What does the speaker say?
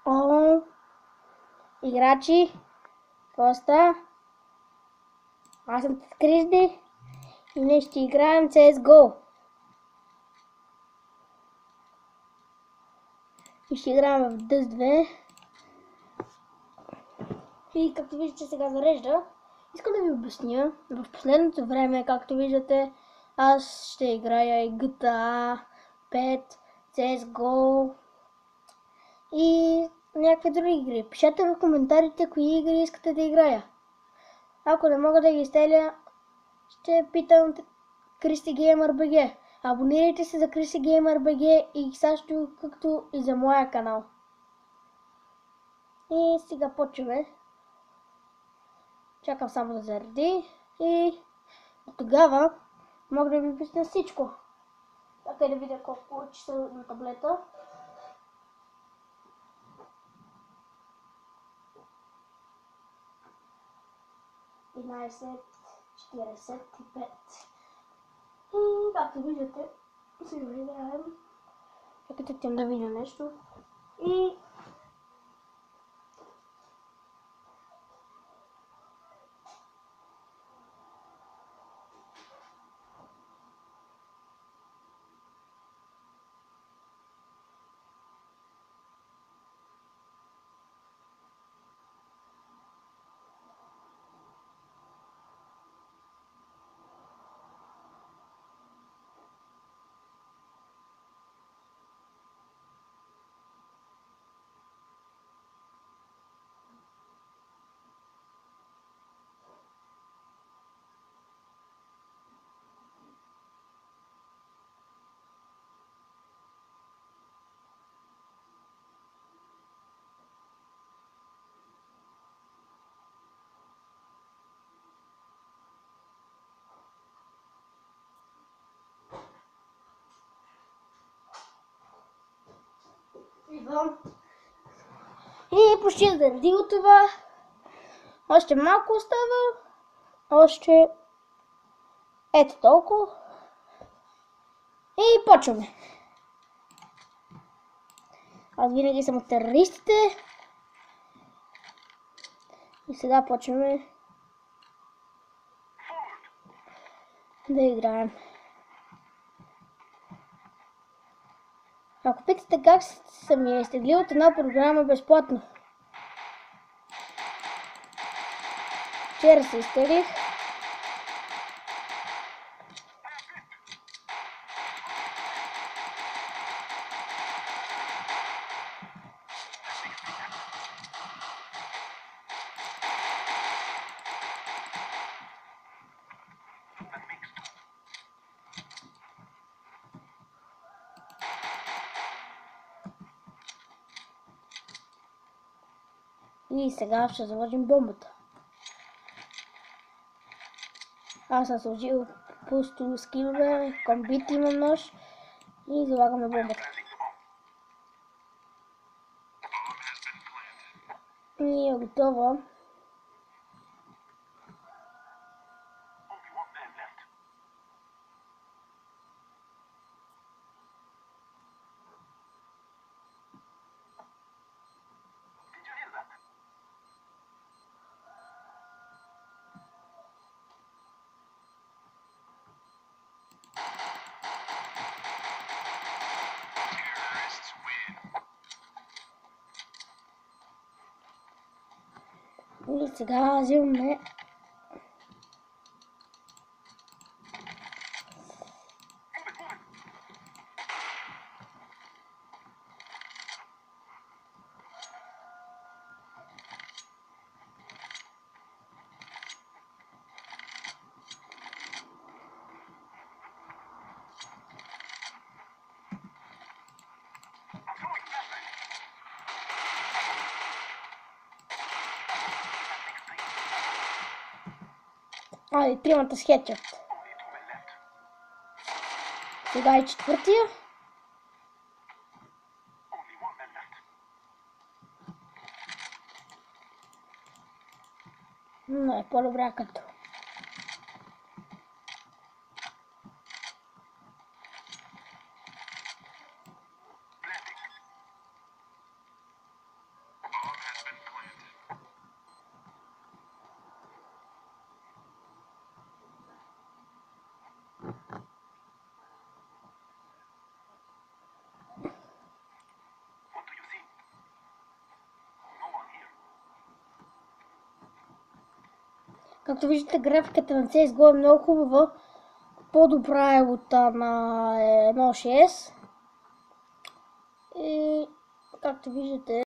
О, играчи, Коста, аз съм Кризди и днес ще играем CSGO. И ще играем в Dust 2. И както виждате сега зарежда, искам да ви обясня. В последното време, както виждате, аз ще играя и GTA 5, CSGO и някакви други игри. Пишете в коментарите кои игри искате да играя. Ако не мога да ги изтеля, ще питам Кристи Геймър БГ. Абонирайте се за Кристи Геймър БГ и също както и за моя канал. И сега почваме. Чакам само да зареди и тогава мога да ви обясня всичко. Чакай да видя колко часа на таблета. И както виждате, се играем. Чакайте да видя нещо. И идвам. И почти да зареди от това. Още малко остава. Още ето толкова. И почваме. Аз винаги съм от терористите. И сега почваме да играем. Ако питате как съм я изтеглил от една програма безплатно. Вчера се изтеглих. И сега ще заложим бомбата. Аз съм сложил пусто скилове, комбит имам нож и залагаме бомбата. И е готова. И сега взимаме и тримата с хедшот. Сега и четвъртия. Но е по-добра като. Както виждате, графиката на CSGO е много хубава. По-добра е от на 1.6. И както виждате,